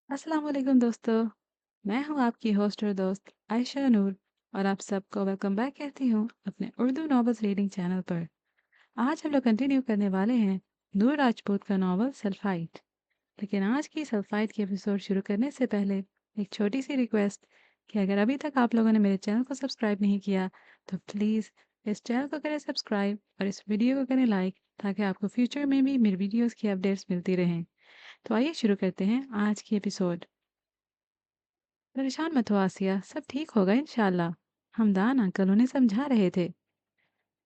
अस्सलाम वालेकुम दोस्तों। मैं हूं आपकी होस्ट और दोस्त आयशा नूर और आप सबको वेलकम बैक कहती हूं अपने उर्दू नॉवेल्स रीडिंग चैनल पर। आज हम लोग कंटिन्यू करने वाले हैं नूर राजपूत का नॉवल सल्फाइट। लेकिन आज की सल्फाइट की एपिसोड शुरू करने से पहले एक छोटी सी रिक्वेस्ट कि अगर अभी तक आप लोगों ने मेरे चैनल को सब्सक्राइब नहीं किया तो प्लीज़ इस चैनल को करें सब्सक्राइब और इस वीडियो को करें लाइक, ताकि आपको फ्यूचर में भी मेरी वीडियोस की अपडेट्स मिलती रहें। तो आइए शुरू करते हैं आज की एपिसोड। परेशान मत हो आसिया, सब ठीक होगा इंशाल्लाह। हमदान अंकल उन्हें समझा रहे थे।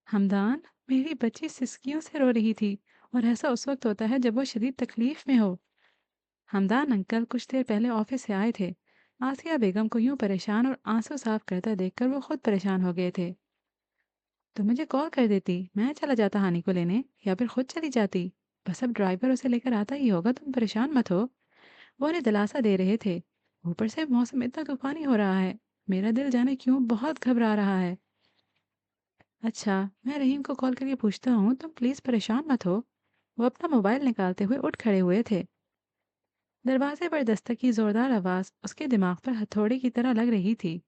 हमदान, मेरी बच्ची सिसकियों से रो रही थी और ऐसा उस वक्त होता है जब वो शदीद तकलीफ में हो। हमदान अंकल कुछ देर पहले ऑफिस से आए थे। आसिया बेगम को यूं परेशान और आंसू साफ करता देखकर वो खुद परेशान हो गए थे। तो मुझे कॉल कर देती, मैं चला जाता हानि को लेने, या फिर खुद चली जाती। बस अब ड्राइवर उसे लेकर आता ही होगा, तुम परेशान मत हो। वो उन्हें दिलासा दे रहे थे। ऊपर से मौसम इतना तूफानी हो रहा है, मेरा दिल जाने क्यों बहुत घबरा रहा है। अच्छा, मैं रहीम को कॉल करके पूछता हूँ, तुम प्लीज़ परेशान मत हो। वो अपना मोबाइल निकालते हुए उठ खड़े हुए थे। दरवाजे पर दस्तक की जोरदार आवाज़ उसके दिमाग पर हथौड़े की तरह लग रही थी।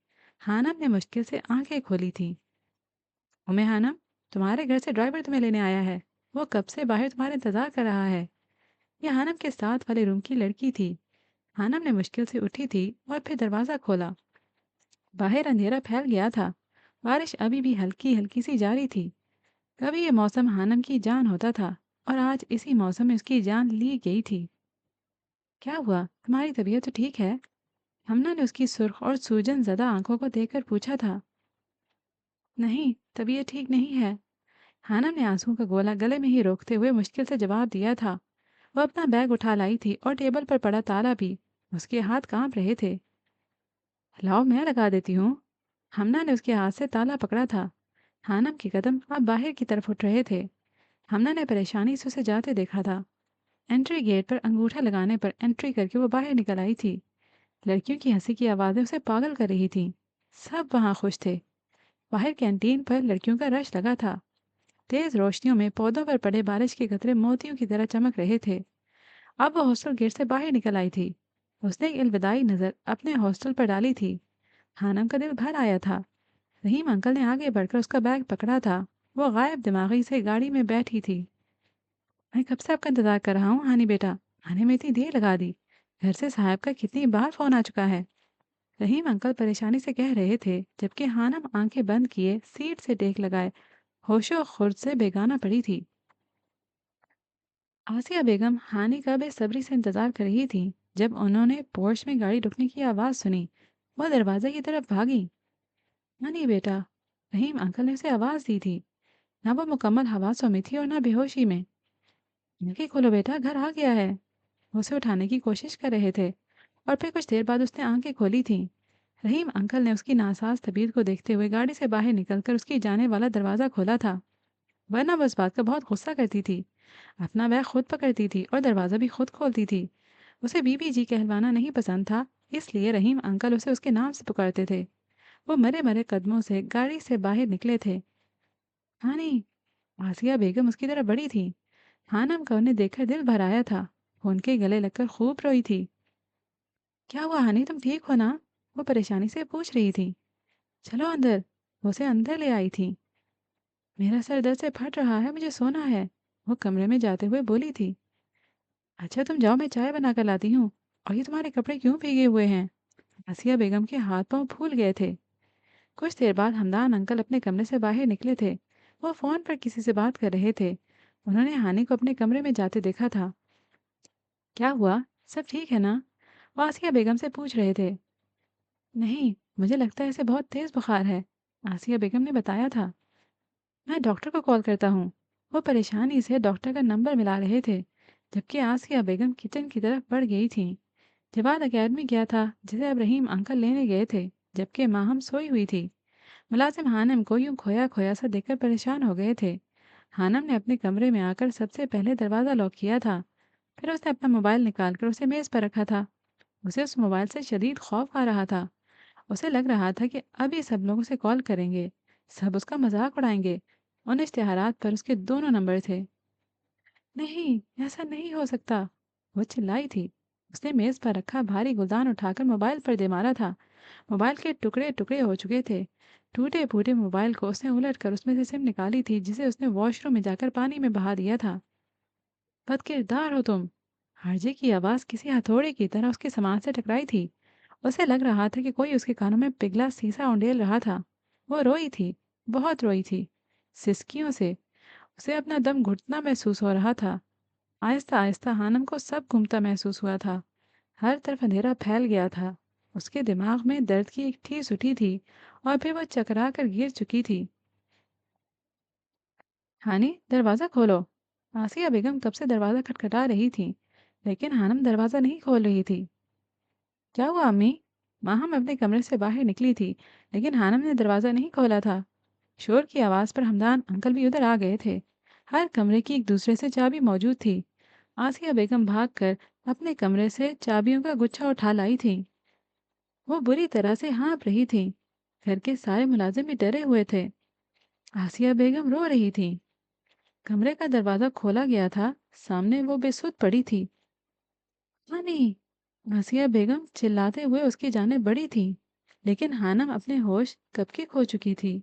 हानम ने मुश्किल से आंखें खोली थीं। उम्मे हानम, तुम्हारे घर से ड्राइवर तुम्हें लेने आया है। वो कब से बाहर तुम्हारा इंतजार कर रहा है। यह हानम के साथ वाले रूम की लड़की थी। हानम ने मुश्किल से उठी थी और फिर दरवाज़ा खोला। बाहर अंधेरा फैल गया था। बारिश अभी भी हल्की हल्की सी जारी थी। कभी ये मौसम हानम की जान होता था और आज इसी मौसम में उसकी जान ली गई थी। क्या हुआ, तुम्हारी तबीयत तो ठीक है? हमना ने उसकी सुर्ख और सूजन ज़दा आंखों को देखकर पूछा था। नहीं, तबीयत ठीक नहीं है। हानम ने आंसू का गोला गले में ही रोकते हुए मुश्किल से जवाब दिया था। वो अपना बैग उठा लाई थी और टेबल पर पड़ा ताला भी। उसके हाथ कांप रहे थे। लाओ, मैं लगा देती हूँ। हमना ने उसके हाथ से ताला पकड़ा था। हानम के कदम अब बाहर की तरफ उठ रहे थे। हमना ने परेशानी से उसे जाते देखा था। एंट्री गेट पर अंगूठा लगाने पर एंट्री करके वो बाहर निकल आई थी। लड़कियों की हंसी की आवाज़ें उसे पागल कर रही थीं। सब वहाँ खुश थे। बाहर कैंटीन पर लड़कियों का रश लगा था। तेज रोशनियों में पौधों पर पड़े बारिश के कतरे मोतियों की तरह चमक रहे थे। अब वो हॉस्टल गेट से बाहर निकल आई थी। उसने एक अलविदाई नज़र अपने हॉस्टल पर डाली थी। हानम का दिल भर आया था। रहीम अंकल ने आगे बढ़कर उसका बैग पकड़ा था। वो गायब दिमागी से गाड़ी में बैठी थी। मैं कब से आपका इंतजार कर रहा हूँ हानी बेटा, आने में इतनी देर लगा दी। घर से साहब का कितनी बार फोन आ चुका है। रहीम अंकल परेशानी से कह रहे थे, जबकि हानम आंखें बंद किए सीट से टेक लगाए होशो खुर्द से बेगाना पड़ी थी। आसिया बेगम हानि का बेसब्री से इंतजार कर रही थी। जब उन्होंने पोर्च में गाड़ी रुकने की आवाज़ सुनी, वह दरवाजे की तरफ भागी। नहीं बेटा, रहीम अंकल ने उसे आवाज़ दी थी। ना वो मुकम्मल हवासों में थी और ना बेहोशी में। आंखें खोलो बेटा, घर आ गया है। वो उसे उठाने की कोशिश कर रहे थे और फिर कुछ देर बाद उसने आंखें खोली थीं। रहीम अंकल ने उसकी नासाज तबीयत को देखते हुए गाड़ी से बाहर निकलकर उसकी जाने वाला दरवाज़ा खोला था। वरना वो इस बात का बहुत गुस्सा करती थी। अपना बैग खुद पकड़ती थी और दरवाज़ा भी खुद खोलती थी। उसे बीबी जी कहलवाना नहीं पसंद था, इसलिए रहीम अंकल उसे उसके नाम से पुकारते थे। वो मरे मरे कदमों से गाड़ी से बाहर निकले थे। हाँ नहीं, आसिया बेगम उसकी तरफ बड़ी थी। हानम का उन्हें देखकर दिल भर आया था। वो उनके गले लगकर खूब रोई थी। क्या हुआ हानि, तुम ठीक हो ना? वो परेशानी से पूछ रही थी। चलो अंदर। वो उसे अंदर ले आई थी। मेरा सर दर्द से फट रहा है, मुझे सोना है। वो कमरे में जाते हुए बोली थी। अच्छा तुम जाओ, मैं चाय बना कर लाती हूँ। और ये तुम्हारे कपड़े क्यों भीगे हुए हैं? आसिया बेगम के हाथ पांव फूल गए थे। कुछ देर बाद हमदान अंकल अपने कमरे से बाहर निकले थे। वो फोन पर किसी से बात कर रहे थे। उन्होंने हानि को अपने कमरे में जाते देखा था। क्या हुआ, सब ठीक है ना? वो आसिया बेगम से पूछ रहे थे। नहीं, मुझे लगता है इसे बहुत तेज बुखार है। आसिया बेगम ने बताया था। मैं डॉक्टर को कॉल करता हूँ। वो परेशानी से डॉक्टर का नंबर मिला रहे थे, जबकि आसिया बेगम किचन की तरफ बढ़ गई थी। जवाद अकेडमी गया था, जिसे अब रहीम अंकल लेने गए थे, जबकि माहम सोई हुई थी। मुलाजिम हानम को यूं खोया खोया सा देखकर परेशान हो गए थे। हानम ने अपने कमरे में आकर सबसे पहले दरवाज़ा लॉक किया था। फिर उसने अपना मोबाइल निकालकर उसे मेज़ पर रखा था। उसे उस मोबाइल से शदीद खौफ आ रहा था। उसे लग रहा था कि अभी सब लोग उसे कॉल करेंगे, सब उसका मजाक उड़ाएंगे। उन इश्तिहारात पर उसके दोनों नंबर थे। नहीं, ऐसा नहीं हो सकता, वो चिल्लाई थी। उसने मेज पर रखा भारी गुलदान उठाकर मोबाइल पर दे मारा था। मोबाइल के टुकड़े टुकड़े हो चुके थे। टूटे फूटे मोबाइल को उसने उलट कर उसमें से सिम निकाली थी, जिसे उसने वॉशरूम में जाकर पानी में बहा दिया था। बदकिरदार हो तुम। हरजे की आवाज़ किसी हथौड़े की तरह उसके सामान से टकराई थी। उसे लग रहा था कि कोई उसके कानों में पिघला शीशा उंडेल रहा था। वो रोई थी, बहुत रोई थी, सिसकियों से। उसे अपना दम घुटना महसूस हो रहा था। आहिस्ता आहिस्ता हानम को सब घूमता महसूस हुआ था। हर तरफ अंधेरा फैल गया था। उसके दिमाग में दर्द की एक ठेस उठी थी और फिर वो चकरा कर गिर चुकी थी। हानी, दरवाज़ा खोलो। आसिया बेगम कब से दरवाज़ा खटखटा रही थी, लेकिन हानम दरवाज़ा नहीं खोल रही थी। क्या हुआ अम्मी? माहम अपने कमरे से बाहर निकली थी, लेकिन हानम ने दरवाज़ा नहीं खोला था। शोर की आवाज़ पर हमदान अंकल भी उधर आ गए थे। हर कमरे की एक दूसरे से चाबी मौजूद थी। आसिया बेगम भागकर अपने कमरे से चाबियों का गुच्छा उठा लाई थी। वो बुरी तरह से हाँफ रही थी। घर के सारे मुलाजिम भी डरे हुए थे। आसिया बेगम रो रही थी। कमरे का दरवाज़ा खोला गया था। सामने वो बेसुध पड़ी थी। नहीं! आसिया बेगम चिल्लाते हुए उसकी जानेब बढ़ी थी, लेकिन हानम अपने होश कब की खो चुकी थी।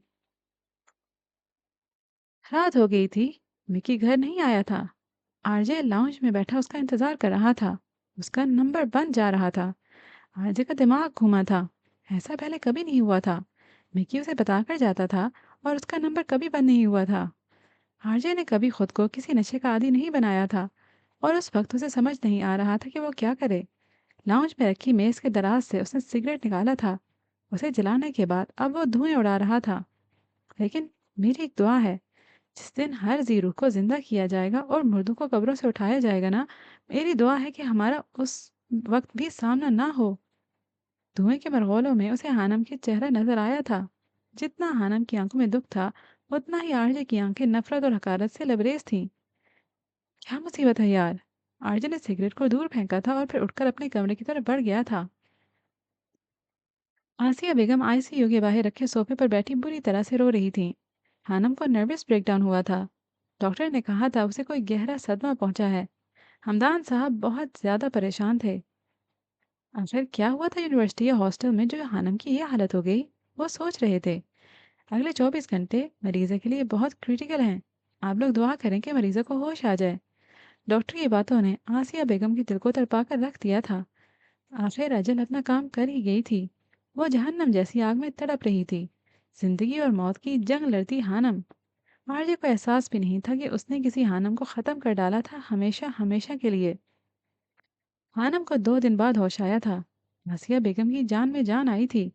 रात हो गई थी। मिकी घर नहीं आया था। आरजे लाउंज में बैठा उसका इंतजार कर रहा था। उसका नंबर बन जा रहा था। आरजे का दिमाग घूमा था। ऐसा पहले कभी नहीं हुआ था। मिकी उसे बताकर जाता था और उसका नंबर कभी बंद नहीं हुआ था। आरजे ने कभी खुद को किसी नशे का आदी नहीं बनाया था और उस वक्त उसे समझ नहीं आ रहा था कि वो क्या करे। लाउंज में रखी मेज के दराज से उसने सिगरेट निकाला था। उसे जलाने के बाद अब वो धुएं उड़ा रहा था। लेकिन मेरी एक दुआ है, जिस दिन हर जी रूह को जिंदा किया जाएगा और मुर्दों को कब्रों से उठाया जाएगा ना, मेरी दुआ है कि हमारा उस वक्त भी सामना ना हो। धुएं के मरगोलों में उसे हानम की चेहरा नजर आया था। जितना हानम की आंखों में दुख था, उतना ही आरजे की आंखें नफरत और हकारत से लबरेज थीं। क्या मुसीबत है यार। आरजे ने सिगरेट को दूर फेंका था और फिर उठकर अपने कमरे की तरफ बढ़ गया था। आसिया बेगम आईसीयू के बाहर रखे सोफे पर बैठी बुरी तरह से रो रही थी। हानम को नर्वस ब्रेकडाउन हुआ था। डॉक्टर ने कहा था उसे कोई गहरा सदमा पहुंचा है। हमदान साहब बहुत ज्यादा परेशान थे। आखिर क्या हुआ था यूनिवर्सिटी या हॉस्टल में जो हानम की ये हालत हो गई? वो सोच रहे थे। अगले 24 घंटे मरीज़ के लिए बहुत क्रिटिकल हैं। आप लोग दुआ करें कि मरीज़ों को होश आ जाए। डॉक्टर की बातों ने आसिया बेगम के दिल को तड़पा कर रख दिया था। आखिर अजल अपना काम कर ही गई थी। वो जहन्नम जैसी आग में तड़प रही थी। जिंदगी और मौत की जंग लड़ती हानम। आरजे को एहसास भी नहीं था कि उसने किसी हानम को ख़त्म कर डाला था, हमेशा हमेशा के लिए। हानम को 2 दिन बाद होश आया था। आसिया बेगम की जान में जान आई थी।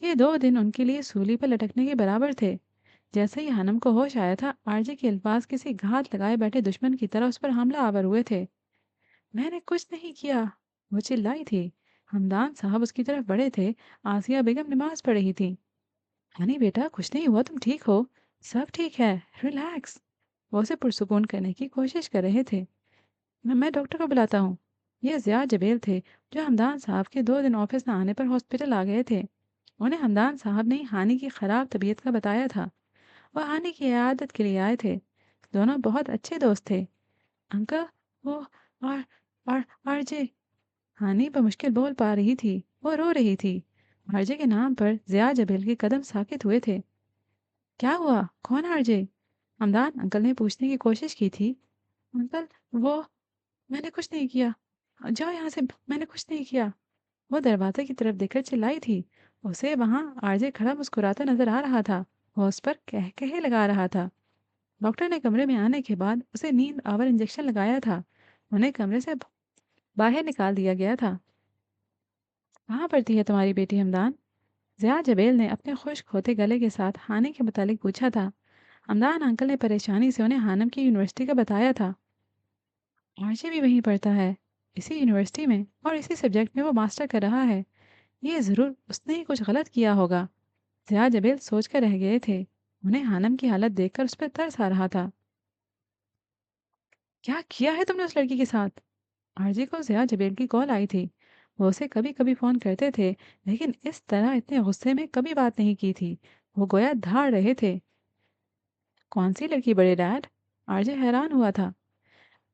ये 2 दिन उनके लिए सूली पर लटकने के बराबर थे। जैसे ही हानम को होश आया था, आरजे के अल्फाज किसी घात लगाए बैठे दुश्मन की तरह उस पर हमला आवर हुए थे। मैंने कुछ नहीं किया, वो चिल्लाई थी। हमदान साहब उसकी तरफ बढ़े थे। आसिया बेगम नमाज पढ़ रही थी। हनी बेटा, कुछ नहीं हुआ, तुम ठीक हो? सब ठीक है, रिलैक्स। वो उसे पुरसुकून करने की कोशिश कर रहे थे। मैं डॉक्टर को बुलाता हूँ। ये ज़िया जबेल थे, जो हमदान साहब के 2 दिन ऑफिस न आने पर हॉस्पिटल आ गए थे। उन्हें हमदान साहब ने हानि की ख़राब तबीयत का बताया था। वह हानि की इयादत के लिए आए थे। दोनों बहुत अच्छे दोस्त थे। अंकल, वो और और आरजे। हानि बमुश्किल बोल पा रही थी। वो रो रही थी। आरजे के नाम पर ज़िया जबेल के कदम साकित हुए थे। क्या हुआ? कौन आरजे? हमदान अंकल ने पूछने की कोशिश की थी। अंकल, वो, मैंने कुछ नहीं किया। जाओ यहाँ से, मैंने कुछ नहीं किया। वो दरवाजे की तरफ देखकर चिल्लाई थी। उसे वहां आरजे खड़ा मुस्कुराता नजर आ रहा था। वो उस पर कह कहे लगा रहा था। डॉक्टर ने कमरे में आने के बाद उसे नींद आवर इंजेक्शन लगाया था। उन्हें कमरे से बाहर निकाल दिया गया था। कहाँ पढ़ती है तुम्हारी बेटी हमदान? ज़िया जबेल ने अपने खुश्क होते गले के साथ हानि के मुतालिक पूछा था। हमदान अंकल ने परेशानी से उन्हें हानम की यूनिवर्सिटी का बताया था। आरजे भी वहीं पढ़ता है, इसी यूनिवर्सिटी में, और इसी सब्जेक्ट में वो मास्टर कर रहा है। ये ज़रूर उसने ही कुछ गलत किया होगा। ज़िया जबेल सोच कर रह गए थे। उन्हें हानम की हालत देखकर उस पर तरस आ रहा था। क्या किया है तुमने उस लड़की के साथ? आरजे को ज़िया जबेल की कॉल आई थी। वो उसे कभी कभी फ़ोन करते थे, लेकिन इस तरह इतने गुस्से में कभी बात नहीं की थी। वो गोया धाड़ रहे थे। कौन सी लड़की बड़े डैड? आरजे हैरान हुआ था।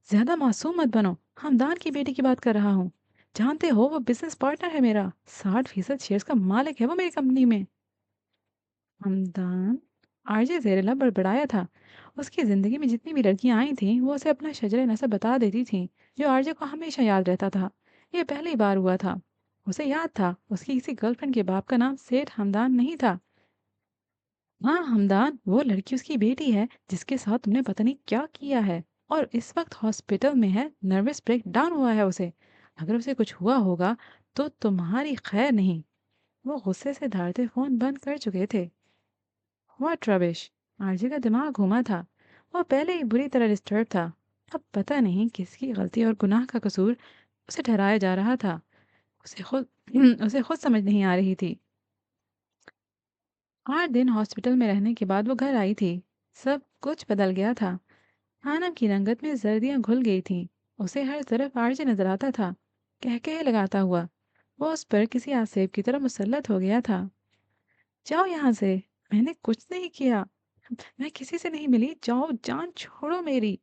ज्यादा मासूम मत बनो, हमदान की बेटी की बात कर रहा हूँ। जानते हो वो बिज़नेस पार्टनर है मेरा, 60% शेयर्स का मालिक है वो मेरी कंपनी में। हमदान आरजे ज़ेरेला बड़बड़ाया था। उसकी ज़िंदगी में जितनी भी लड़कियां आई थीं वो उसे अपना शजर नसब बता देती थीं, जो आरजे को हमेशा याद रहता था। ये पहली बार हुआ था। उसे याद था उसकी किसी गर्लफ्रेंड के बाप का नाम सेठ हमदान नहीं था। हाँ हमदान, वो लड़की उसकी बेटी है जिसके साथ तुमने पता नहीं क्या किया है, और इस वक्त हॉस्पिटल में है। नर्वस ब्रेक डाउन हुआ है उसे। अगर उसे कुछ हुआ होगा तो तुम्हारी खैर नहीं। वो गुस्से से धारते फोन बंद कर चुके थे। What rubbish. आरजे का दिमाग घूमा था। वो पहले ही बुरी तरह डिस्टर्ब था। अब पता नहीं किसकी गलती और गुनाह का कसूर उसे ठहराया जा रहा था। उसे खुद उसे खुद समझ नहीं आ रही थी। 8 दिन हॉस्पिटल में रहने के बाद वो घर आई थी। सब कुछ बदल गया था। आनम की रंगत में जर्दियां घुल गई थीं। उसे हर तरफ आरजे नजर आता था, कह कह लगाता हुआ। वो उस पर किसी आसेब की तरह मुसल्लत हो गया था। जाओ यहाँ से। मैंने कुछ नहीं किया। मैं किसी से नहीं मिली। जाओ, जान छोड़ो मेरी।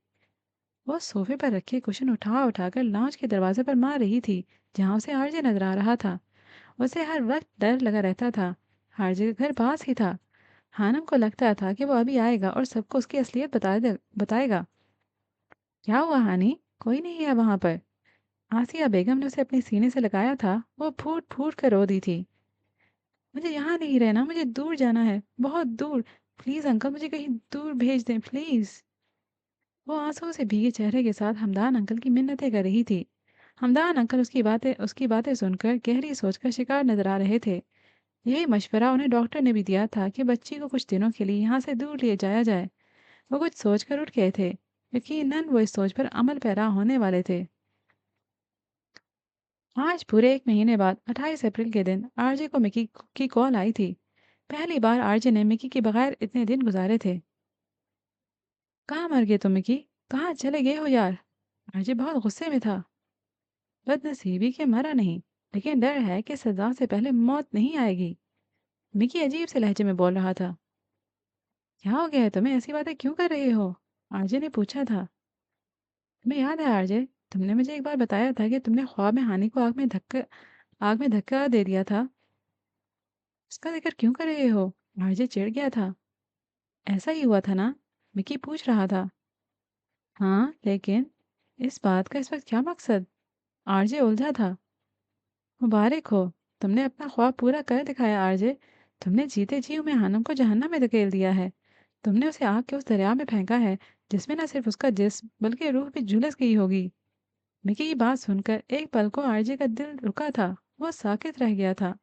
वो सोफे पर रखे कुशन उठा उठाकर लॉन्च के दरवाजे पर मार रही थी, जहां उसे आरजे नजर आ रहा था। उसे हर वक्त डर लगा रहता था। आरजे का घर पास ही था। हानम को लगता था कि वो अभी आएगा और सबको उसकी असलियत बताएगा। क्या हुआ हानी? कोई नहीं है वहां पर। आसिया बेगम ने उसे अपने सीने से लगाया था। वो फूट फूट कर रो दी थी। मुझे यहाँ नहीं रहना, मुझे दूर जाना है, बहुत दूर। प्लीज अंकल, मुझे कहीं दूर भेज दें प्लीज। वो आंसुओं से भीगे चेहरे के साथ हमदान अंकल की मिन्नतें कर रही थी। हमदान अंकल उसकी बातें सुनकर गहरी सोच का शिकार नजर आ रहे थे। यही मशवरा उन्हें डॉक्टर ने भी दिया था कि बच्ची को कुछ दिनों के लिए यहाँ से दूर ले जाया जाए। वो कुछ सोचकर उठ गए थे। यकीनन वो इस सोच पर अमल पैरा होने वाले थे। आज पूरे 1 महीने बाद 28 अप्रैल के दिन आरजे को मिकी की कॉल आई थी। पहली बार आरजे ने मिकी के बगैर इतने दिन गुजारे थे। कहाँ मर गए तुम मिकी? कहाँ चले गए हो यार? आरजे बहुत गुस्से में था। बदनसीबी के मरा नहीं, लेकिन डर है कि सजा से पहले मौत नहीं आएगी। मिकी अजीब से लहजे में बोल रहा था। क्या हो गया है तुम्हें? ऐसी बातें क्यों कर रहे हो? आरजे ने पूछा था। तुम्हें याद है आरजे, तुमने मुझे एक बार बताया था कि तुमने ख्वाब में हानि को आग में धक्का दे दिया था। इसका जिक्र क्यों कर रहे हो? आरजे चिढ़ गया था। ऐसा ही हुआ था ना? मिकी पूछ रहा था। हाँ, लेकिन इस बात का इस वक्त क्या मकसद? आरजे उलझा था। मुबारक हो, तुमने अपना ख्वाब पूरा कर दिखाया आरजे। तुमने जीते जी हमें हानम को जहन्नम में धकेल दिया है। तुमने उसे आग के उस दरिया में फेंका है जिसमें न सिर्फ उसका जिस्म बल्कि रूह भी झुलस गई होगी। मिकी की बात सुनकर एक पल को आरजे का दिल रुका था। वो साकित रह गया था।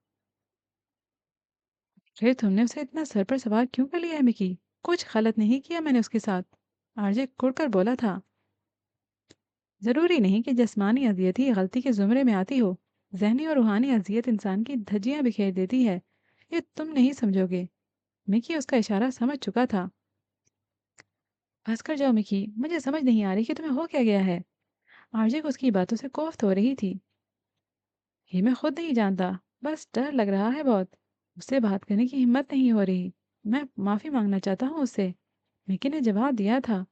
फिर तुमने उसे इतना सर पर सवार क्यों कर लिया है मिकी? कुछ गलत नहीं किया मैंने उसके साथ। आरजे कुड़कर बोला था। जरूरी नहीं कि जिस्मानी अजियत ही गलती के जुमरे में आती हो। जहनी और रूहानी अजियत इंसान की धज्जियां बिखेर देती है। ये तुम नहीं समझोगे। मिकी उसका इशारा समझ चुका था। बस कर जाओ मिकी, मुझे समझ नहीं आ रही कि तुम्हें हो क्या गया है। आरजे को उसकी बातों से कोफ्त हो रही थी। ये मैं खुद नहीं जानता, बस डर लग रहा है बहुत। उससे बात करने की हिम्मत नहीं हो रही। मैं माफ़ी मांगना चाहता हूँ उससे। मिकी ने जवाब दिया था।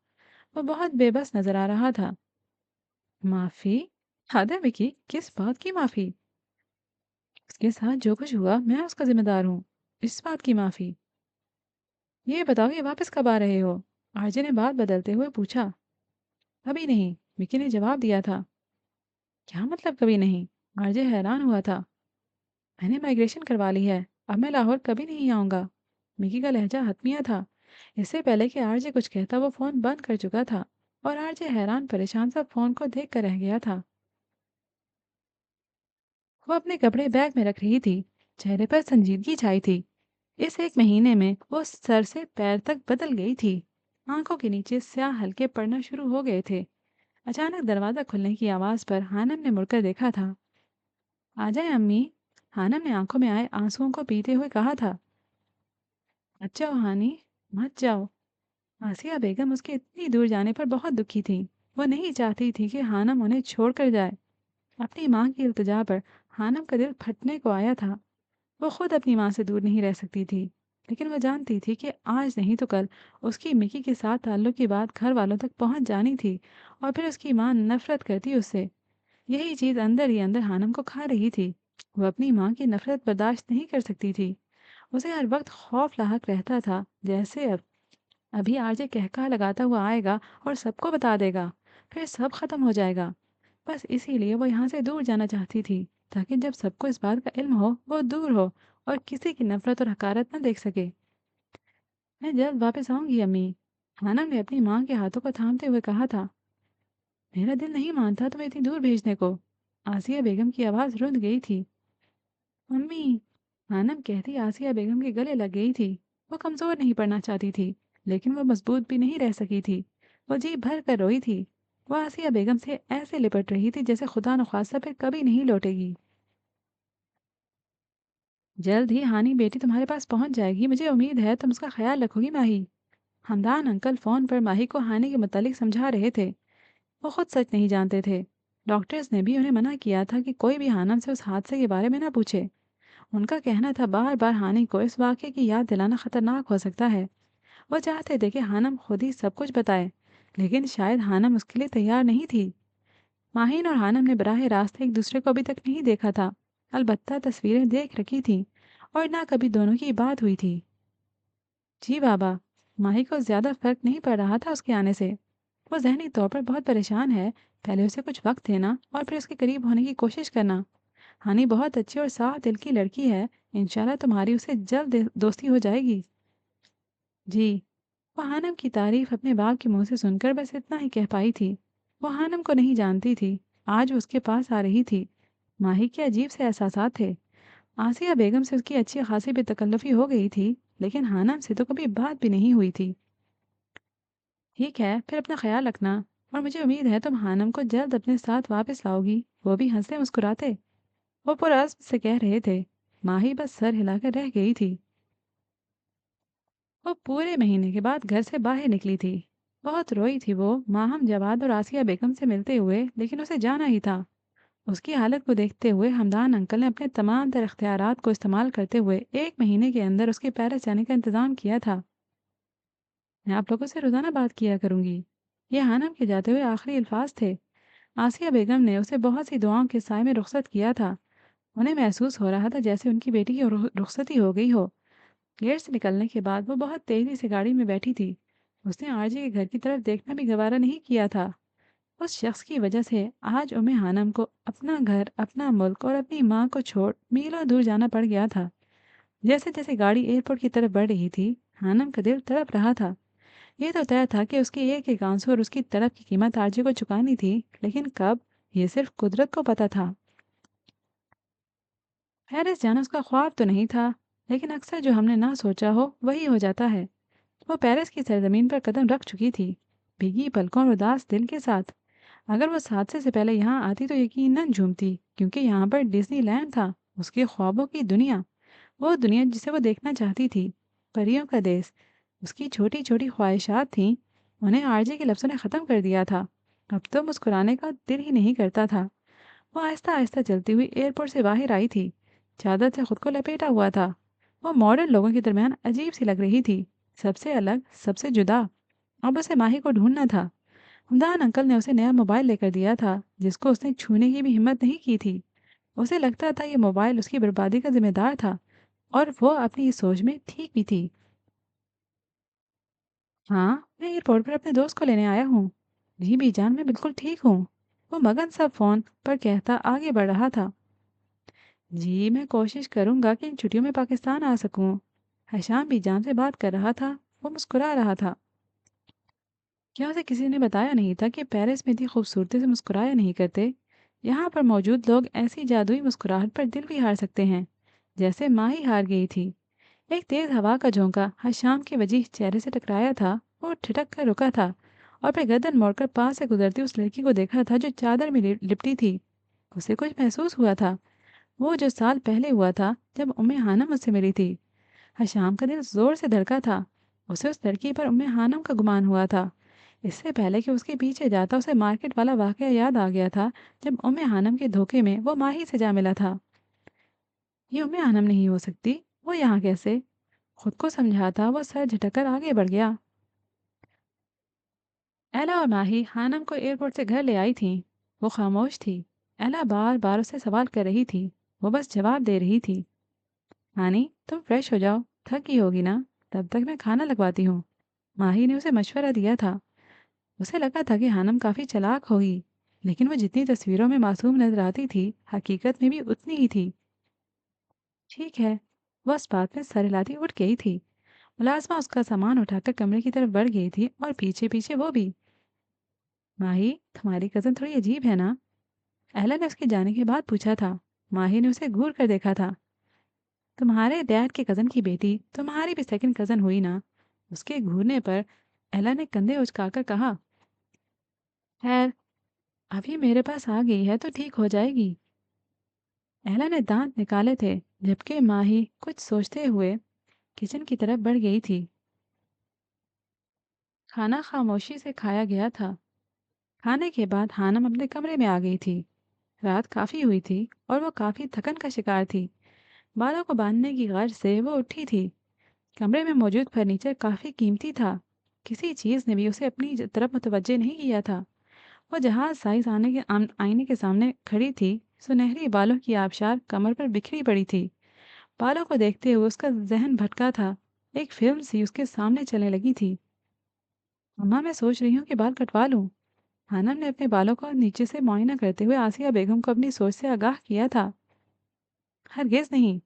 वो बहुत बेबस नजर आ रहा था। माफ़ी? हद है मिकी, किस बात की माफ़ी? उसके साथ जो कुछ हुआ मैं उसका जिम्मेदार हूँ। इस बात की माफ़ी? ये बताओ ये वापस कब आ रहे हो? आरजे ने बात बदलते हुए पूछा। अभी नहीं, मिकी ने जवाब दिया था। क्या मतलब कभी नहीं? आरजे हैरान हुआ था। मैंने माइग्रेशन करवा ली है। अब मैं लाहौर कभी नहीं आऊँगा। मिकी का लहजा हतमिया था। इससे पहले कि आरजे कुछ कहता वो फ़ोन बंद कर चुका था, और आरजे हैरान परेशान सा फ़ोन को देख कर रह गया था। वो अपने कपड़े बैग में रख रही थी। चेहरे पर संजीदगी छाई थी। इस 1 महीने में वो सर से पैर तक बदल गई थी। आंखों के नीचे स्याह हल्के पड़ना शुरू हो गए थे। अचानक दरवाजा खुलने की आवाज पर हानम ने मुड़कर देखा था। आ जाए अम्मी। हानम ने आंखों में आए आंसुओं को पीते हुए कहा था। मत जाओ हानी, मत जाओ। आसिया बेगम उसके इतनी दूर जाने पर बहुत दुखी थी। वो नहीं चाहती थी कि हानम उन्हें छोड़कर जाए। अपनी माँ की इल्तिजा पर हानम का दिल फटने को आया था। वो खुद अपनी माँ से दूर नहीं रह सकती थी, लेकिन वो जानती थी कि आज नहीं तो कल उसकी मिकी के साथ ताल्लुक की बात घर वालों तक पहुंच जानी थी, और फिर उसकी माँ नफरत करती उससे। यही चीज अंदर ही अंदर हानम को खा रही थी। वो अपनी माँ की नफरत बर्दाश्त नहीं कर सकती थी। उसे हर वक्त खौफ लाहक रहता था, जैसे अभी आरजे कहका लगाता हुआ आएगा और सबको बता देगा, फिर सब खत्म हो जाएगा। बस इसीलिए वो यहाँ से दूर जाना चाहती थी, ताकि जब सबको इस बात का इल्म हो वो दूर हो और किसी की नफरत और हकारत न देख सके। मैं जल्द वापस आऊंगी अम्मी, हानम ने अपनी माँ के हाथों को थामते हुए कहा था। मेरा दिल नहीं मानता तुम्हें इतनी दूर भेजने को। आसिया बेगम की आवाज़ रुंध गई थी। मम्मी, हानम कहती आसिया बेगम के गले लग गई थी। वो कमज़ोर नहीं पड़ना चाहती थी, लेकिन वो मजबूत भी नहीं रह सकी थी। वो जी भर कर रोई थी। वो आसिया बेगम से ऐसे लिपट रही थी जैसे खुदा न खास्ता फिर कभी नहीं लौटेगी। जल्द ही हानी बेटी तुम्हारे पास पहुंच जाएगी, मुझे उम्मीद है तुम उसका ख्याल रखोगी माही। हमदान अंकल फ़ोन पर माही को हानि के मुतालिक समझा रहे थे। वो खुद सच नहीं जानते थे। डॉक्टर्स ने भी उन्हें मना किया था कि कोई भी हानम से उस हादसे के बारे में ना पूछे। उनका कहना था बार बार हानि को इस वाक़ये की याद दिलाना खतरनाक हो सकता है। वो चाहते थे कि हानम खुद ही सब कुछ बताए, लेकिन शायद हानम उसके लिए तैयार नहीं थी। माहिन और हानम ने बराह रास्त एक दूसरे को अभी तक नहीं देखा था। अलबत्ता तस्वीरें देख रखी थी और ना कभी दोनों की बात हुई थी। जी बाबा, माही को ज़्यादा फर्क नहीं पड़ रहा था उसके आने से। वो ज़हनी तौर पर बहुत परेशान है। पहले उसे कुछ वक्त देना और फिर उसके करीब होने की कोशिश करना। हानि बहुत अच्छी और साफ दिल की लड़की है। इंशाल्लाह तुम्हारी उसे जल्द दोस्ती हो जाएगी। जी। वो हानम की तारीफ अपने बाप के मुंह से सुनकर बस इतना ही कह पाई थी। वो हानम को नहीं जानती थी। आज वो उसके पास आ रही थी। माही के अजीब से एहसासात थे। आसिया बेगम से उसकी अच्छी खासी बेतकल्लुफ़ी हो गई थी, लेकिन हानम से तो कभी बात भी नहीं हुई थी। ठीक है, फिर अपना ख्याल रखना, और मुझे उम्मीद है तुम हानम को जल्द अपने साथ वापस लाओगी। वो भी हंसते मुस्कुराते वो पुरज़्म से कह रहे थे। माही बस सर हिलाकर रह गई थी। वो पूरे महीने के बाद घर से बाहर निकली थी। बहुत रोई थी वो माहम जवाद और आसिया बेगम से मिलते हुए, लेकिन उसे जाना ही था। उसकी हालत को देखते हुए हमदान अंकल ने अपने तमाम तर इख्तियारात को इस्तेमाल करते हुए 1 महीने के अंदर उसके पेरिस जाने का इंतज़ाम किया था। मैं आप लोगों से रोज़ाना बात किया करूंगी। ये हानम के जाते हुए आखिरी अल्फाज थे। आसिया बेगम ने उसे बहुत सी दुआओं के साय में रुखसत किया था। उन्हें महसूस हो रहा था जैसे उनकी बेटी की रुखसती हो गई हो। गेट से निकलने के बाद वो बहुत तेजी से गाड़ी में बैठी थी। उसने आरजी के घर की तरफ देखना भी गवारा नहीं किया था। उस शख्स की वजह से आज उम्मे हानम को अपना घर, अपना मुल्क और अपनी माँ को छोड़ मीलों दूर जाना पड़ गया था। जैसे जैसे गाड़ी एयरपोर्ट की तरफ बढ़ रही थी, हानम का दिल तड़प रहा था। ये तो तय था कि उसके एक एक आंसू और उसकी तड़प की कीमत आरजी को चुकानी थी, लेकिन कब, ये सिर्फ कुदरत को पता था। पेरिस जाना उसका ख्वाब तो नहीं था, लेकिन अक्सर जो हमने ना सोचा हो वही हो जाता है। वो पेरिस की सरजमीन पर कदम रख चुकी थी, भीगी पलकों और उदास दिल के साथ। अगर वो उस हादसे से पहले यहाँ आती तो यकीनन झूमती, क्योंकि यहाँ पर डिज्नीलैंड था, उसके ख्वाबों की दुनिया। वो दुनिया जिसे वो देखना चाहती थी, परियों का देश। उसकी छोटी छोटी ख्वाहिशात थीं, उन्हें आरजे के लफ्ज़ों ने ख़त्म कर दिया था। अब तो मुस्कुराने का दिल ही नहीं करता था। वो आहिस्ता आहिस्ता चलती हुई एयरपोर्ट से बाहर आई थी। चादर से खुद को लपेटा हुआ था। वो मॉडर्न लोगों के दरमियान अजीब सी लग रही थी, सबसे अलग, सबसे जुदा। अब उसे माही को ढूंढना था। हमदान अंकल ने उसे नया मोबाइल लेकर दिया था, जिसको उसने छूने की भी हिम्मत नहीं की थी। उसे लगता था ये मोबाइल उसकी बर्बादी का जिम्मेदार था, और वो अपनी इस सोच में ठीक भी थी। हाँ, मैं एयरपोर्ट पर अपने दोस्त को लेने आया हूँ। जी बीजान, मैं बिल्कुल ठीक हूँ। वो मगन सा फोन पर कहता आगे बढ़ रहा था। जी, मैं कोशिश करूंगा कि इन छुट्टियों में पाकिस्तान आ सकूं। हशाम बीजान से बात कर रहा था। वो मुस्कुरा रहा था। क्या उसे किसी ने बताया नहीं था कि पेरिस में इतनी खूबसूरती से मुस्कुराया नहीं करते। यहाँ पर मौजूद लोग ऐसी जादुई मुस्कुराहट पर दिल भी हार सकते हैं, जैसे माँ ही हार गई थी। एक तेज हवा का झोंका हशाम के वजीह चेहरे से टकराया था। वो ठिठक कर रुका था और फिर गर्दन मोड़कर पास से गुजरती उस लड़की को देखा था जो चादर में लिपटी थी। उसे कुछ महसूस हुआ था, वो जो साल पहले हुआ था जब उम्मे हानम मुझसे मिली थी। हशाम का दिल जोर से धड़का था। उसे उस लड़की पर उम्मे हानम का गुमान हुआ था। इससे पहले कि उसके पीछे जाता उसे मार्केट वाला वाकया याद आ गया था, जब उम्मे हानम के धोखे में वो माही से जा मिला था। ये उम्मे हानम नहीं हो सकती। वो यहाँ कैसे? खुद को समझाता वो सर झटकर आगे बढ़ गया। एला और माही हानम को एयरपोर्ट से घर ले आई थीं। वो खामोश थी। एला बार बार उससे सवाल कर रही थी। वो बस जवाब दे रही थी। हानी, तुम फ्रेश हो जाओ, थक गई होगी ना, तब तक मैं खाना लगवाती हूँ। माही ने उसे मशवरा दिया था। उसे लगा था कि हानम काफी चालाक होगी, लेकिन वो जितनी तस्वीरों में मासूम नजर आती थी, हकीकत में भी उतनी ही थी। ठीक है। वह इस बात में सर हिलाती उठ गई थी। मुलाजमा उसका सामान उठाकर कमरे की तरफ बढ़ गई थी और पीछे पीछे वो भी। माही, तुम्हारी कजन थोड़ी अजीब है ना? एला ने उसके जाने के बाद पूछा था। माही ने उसे घूर कर देखा था। तुम्हारे डैड के कजन की बेटी तुम्हारी भी सेकंड कजन हुई ना? उसके घूरने पर एला ने कंधे उचकाकर कहा। खैर, अभी मेरे पास आ गई है तो ठीक हो जाएगी। एला ने दांत निकाले थे, जबकि माही कुछ सोचते हुए किचन की तरफ बढ़ गई थी। खाना खामोशी से खाया गया था। खाने के बाद हानम अपने कमरे में आ गई थी। रात काफी हुई थी और वो काफी थकन का शिकार थी। बालों को बांधने की गर्ज से वो उठी थी। कमरे में मौजूद फर्नीचर काफी कीमती था। किसी चीज ने भी उसे अपनी तरफ मुतवज्जे नहीं किया था। वो जहाज साइज आईने के सामने खड़ी थी। सुनहरी बालों की आबशार कमर पर बिखरी पड़ी थी। बालों को देखते हुए उसका जहन भटका था। एक फिल्म सी उसके सामने चलने लगी थी। अम्मा, मैं सोच रही हूँ कि बाल कटवा लूं। हानम ने अपने बालों को नीचे से मुआयना करते हुए आसिया बेगम को अपनी सोच से आगाह किया था। हरगिज नहीं,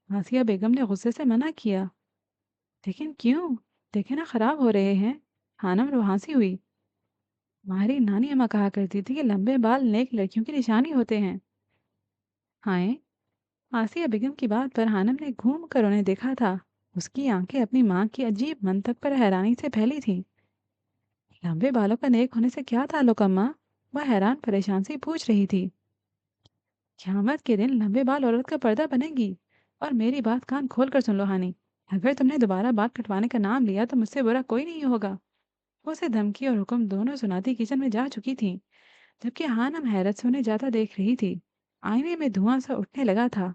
आसिया बेगम ने गुस्से से मना किया। लेकिन क्यों? देखे ना, खराब हो रहे हैं। हानम रुहासी हुई। हमारी नानी अम्मा कहा करती थी कि लंबे बाल नेक लड़कियों की निशानी होते हैं। हाय। आसिया बेगम की बात पर हानम ने घूम कर उन्हें देखा था। उसकी आंखें अपनी माँ की अजीब मंतक पर हैरानी से फैली थीं। लंबे बालों का नेक होने से क्या ताल्लुक अम्मा? वह हैरान परेशान से पूछ रही थी। क़यामत के दिन लंबे बाल औरत का पर्दा बनेगी। और मेरी बात कान खोल कर सुन लो हानी। अगर तुमने दोबारा बाल कटवाने का नाम लिया तो मुझसे बुरा कोई नहीं होगा। वो उसे धमकी और हुक्म दोनों सुनाती किचन में जा चुकी थी, जबकि हानम हैरत से उन्हें जाता देख रही थी। आईने में धुआं सा उठने लगा था।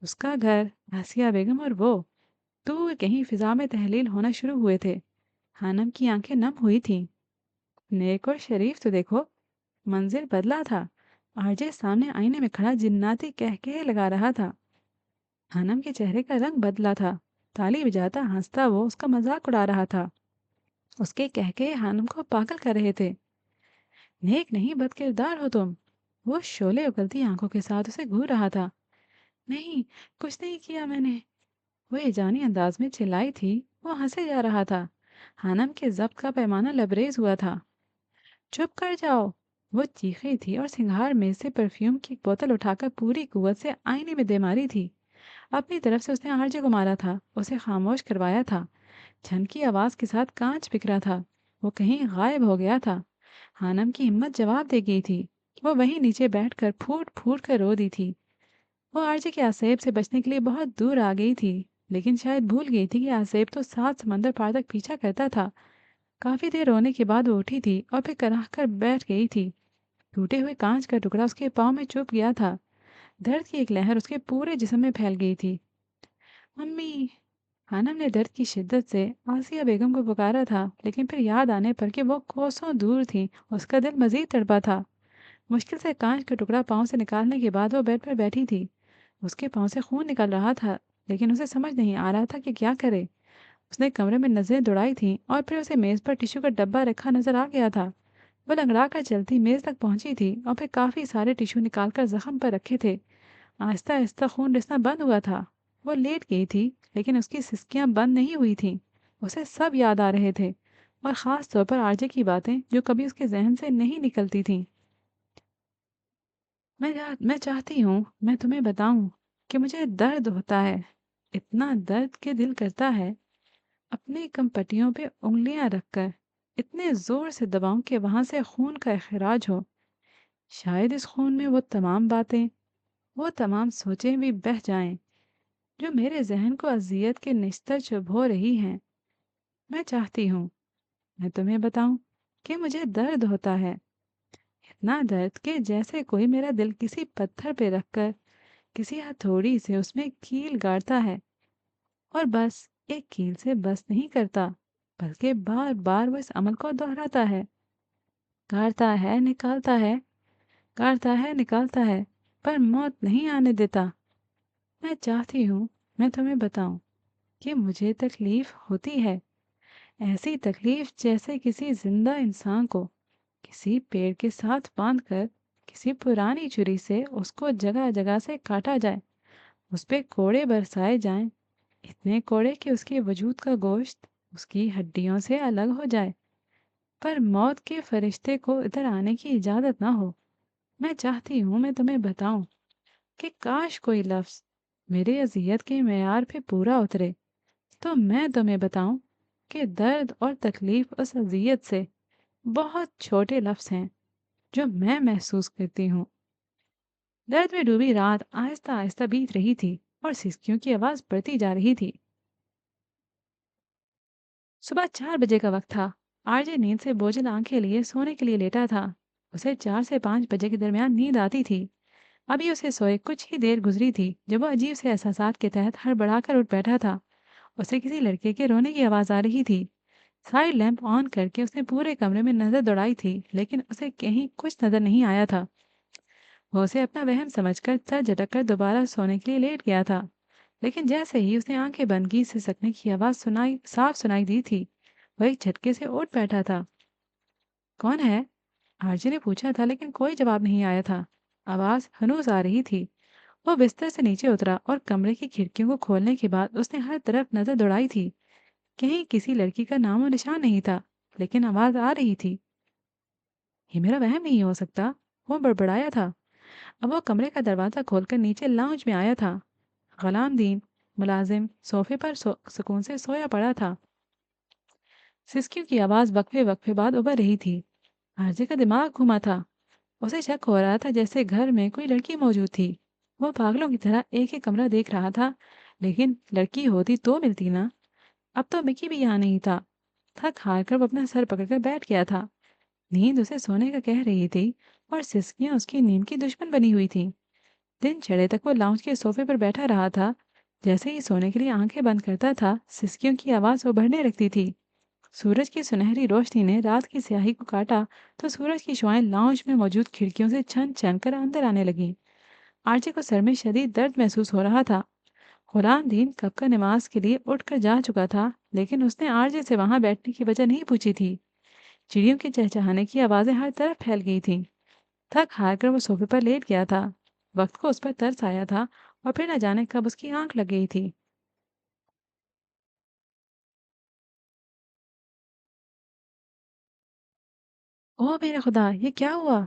उसका घर, आसिया बेगम और वो दूर कहीं फिजा में तहलील होना शुरू हुए थे। हानम की आंखें नम हुई थीं। नेक और शरीफ तो देखो। मंजिल बदला था। आरजे सामने आईने में खड़ा जिन्नाती कहकहे लगा रहा था। हानम के चेहरे का रंग बदला था। ताली बजाता हंसता वो उसका मजाक उड़ा रहा था। उसके कहकहे हानम को पागल कर रहे थे। नेक नहीं, बदकिरदार हो तुम। वो शोले उगलती आंखों के साथ उसे घूर रहा था। नहीं, कुछ नहीं किया मैंने। वो जानी अंदाज में चिल्लाई थी। वो हंसे जा रहा था। हानम के जब्त का पैमाना लबरेज हुआ था। चुप कर जाओ, वो चीखी थी और सिंगार में से परफ्यूम की बोतल उठाकर पूरी कुव्वत से आईने में दे मारी थी। अपनी तरफ से उसने आरजे को मारा था, उसे खामोश करवाया था। छन की आवाज के साथ कांच बिखरा था। वो कहीं गायब हो गया था। हानम की हिम्मत जवाब दे गई थी। वो वहीं नीचे बैठकर फूट फूट कर रो दी थी। वो आरजे के आसेब से बचने के लिए बहुत दूर आ गई थी, लेकिन शायद भूल गई थी कि आसेब तो 7 समंदर पार तक पीछा करता था। काफी देर रोने के बाद वो उठी थी और फिर कराह कर बैठ गई थी। टूटे हुए कांच का टुकड़ा उसके पाँव में चुभ गया था। दर्द की एक लहर उसके पूरे जिस्म में फैल गई थी। मम्मी। हानम ने दर्द की शिद्दत से आसिया बेगम को पुकारा था, लेकिन फिर याद आने पर कि वो कोसों दूर थी, उसका दिल मजीद तड़पा था। मुश्किल से कांच का टुकड़ा पाँव से निकालने के बाद वो बेड पर बैठी थी। उसके पाँव से खून निकल रहा था, लेकिन उसे समझ नहीं आ रहा था कि क्या करे। उसने कमरे में नजरें दौड़ाई थीं और फिर उसे मेज पर टिश्यू का डब्बा रखा नजर आ गया था। वो लंगड़ा कर चलती मेज तक पहुंची थी और फिर काफी सारे टिश्यू निकालकर जख्म पर रखे थे। आहिस्ता आहिस्ता खून रिसना बंद हुआ था। वो लेट गई थी, लेकिन उसकी सिसकियां बंद नहीं हुई थीं। उसे सब याद आ रहे थे, और ख़ास तौर पर आरजे की बातें जो कभी उसके जहन से नहीं निकलती थीं। मैं चाहती हूँ मैं तुम्हें बताऊं कि मुझे दर्द होता है। इतना दर्द कि दिल करता है अपनी कनपटियों पे उंगलियां रखकर इतने जोर से दबाऊं कि वहां से खून का इखराज हो। शायद इस खून में वो तमाम सोचें भी बह जाएं जो मेरे जहन को अजियत के निस्तर चुभो रही हैं। मैं चाहती हूँ मैं तुम्हें बताऊं कि मुझे दर्द होता है। इतना दर्द कि जैसे कोई मेरा दिल किसी पत्थर पे रखकर किसी हथौड़ी से उसमें कील गाड़ता है, और बस एक कील से बस नहीं करता, बल्कि बार बार वो इस अमल को दोहराता है। गाड़ता है, निकालता है, کاٹتا ہے نکالتا ہے پر موت نہیں آنے دیتا۔ میں چاہتی ہوں میں تمہیں بتاؤں کہ مجھے تکلیف ہوتی ہے، ایسی تکلیف جیسے کسی زندہ انسان کو کسی پیڑ کے ساتھ باندھ کر کسی پرانی چھری سے اس کو جگہ جگہ سے کاٹا جائے، اس پہ کوڑے برسائے جائیں، اتنے کوڑے کہ اس کے وجود کا گوشت اس کی ہڈیوں سے الگ ہو جائے، پر موت کے فرشتے کو ادھر آنے کی اجازت نہ ہو۔ میں چاہتی ہوں میں تمہیں بتاؤں کہ کاش کوئی لفظ میرے اذیت کے معیار پہ پورا اترے، تو میں تمہیں بتاؤں کہ درد اور تکلیف اس اذیت سے بہت چھوٹے لفظ ہیں جو میں محسوس کرتی ہوں۔ درد میں ڈوبی رات آہستہ آہستہ بیت رہی تھی اور سسکیوں کی آواز بڑھتی جا رہی تھی۔ صبح 4 بجے کا وقت تھا۔ آرجے نیند سے بوجھل آنکھیں لیے سونے کے لیے لیٹا تھا۔ اسے 4 سے 5 بجے کے درمیان نیند آتی تھی۔ ابھی اسے سوئے کچھ ہی دیر گزری تھی جب وہ عجیب سے احساسات کے تحت ہڑبڑا کر اٹھ بیٹھا تھا۔ اسے کسی لڑکے کے رونے کی آواز آ رہی تھی۔ سائڈ لیمپ آن کر کے اس نے پورے کمرے میں نظر دوڑائی تھی لیکن اسے کہیں کچھ نظر نہیں آیا تھا۔ وہ اسے اپنا وہم سمجھ کر سر جھٹک کر دوبارہ سونے کے لیے لیٹ گیا تھا، لیکن جیسے ہی اس نے آنکھیں بند کی سسکنے کی آواز صاف سنائی دی تھی۔ وہ ایک جھٹکے سے اٹھ بیٹھا تھا۔ کون ہے؟ آرجے نے پوچھا تھا لیکن کوئی جواب نہیں آیا تھا۔ آواز ہنوز آ رہی تھی۔ وہ بستر سے نیچے اترا اور کمرے کی کھڑکیوں کو کھولنے کے بعد اس نے ہر طرف نظر دوڑائی تھی۔ کہیں کسی لڑکی کا نام و نشان نہیں تھا، لیکن آواز آ رہی تھی۔ یہ میرا وہم نہیں ہو سکتا، وہ بڑبڑایا تھا۔ اب وہ کمرے کا دروازہ کھول کر نیچے لاؤنج میں آیا تھا۔ غلام دین ملازم صوفے پر سکون سے سویا پڑا تھا۔ سسکیوں کی آواز وقفے وقفے بعد ابھر رہی تھی۔ آرزی کا دماغ گھوما تھا۔ اسے شک ہو رہا تھا جیسے گھر میں کوئی لڑکی موجود تھی۔ وہ پاگلوں کی طرح ایک ایک کمرہ دیکھ رہا تھا، لیکن لڑکی ہوتی تو ملتی نا۔ اب تو مکی بھی یہاں نہیں تھا۔ تھک ہار کر وہ اپنا سر پکڑ کر بیٹھ گیا تھا۔ نیند اسے سونے کا کہہ رہی تھی اور سسکیاں اس کی نیند کی دشمن بنی ہوئی تھیں۔ دن چڑھے تک وہ لاؤنج کے صوفے پر بیٹھا رہا تھا۔ جیسے ہی سونے کے لیے آنکھیں بند کرتا تھا، سسکیوں کی آواز ابھرنے لگتی تھی۔ سورج کی سنہری روشنی نے رات کی سیاہی کو کاٹا تو سورج کی شعائیں لاؤنج میں موجود کھڑکیوں سے چھن چھن کر اندر آنے لگیں۔ آرچی کو سر میں شدید درد محسوس ہو رہا تھا۔ غلام دین کب کا نماز کے لیے اٹھ کر جا چکا تھا، لیکن اس نے آرجے سے وہاں بیٹھنے کی وجہ نہیں پوچھی تھی۔ چڑیوں کے چہچہانے کی آوازیں ہر طرف پھیل گئی تھیں۔ تھک ہار کر وہ صوفے پر لیٹ گیا تھا۔ وقت کو اس پر ترس آیا تھا اور پھر نہ جانے کب اس کی آنکھ لگ گئی تھی۔ اوہ میرے خدا، یہ کیا ہوا؟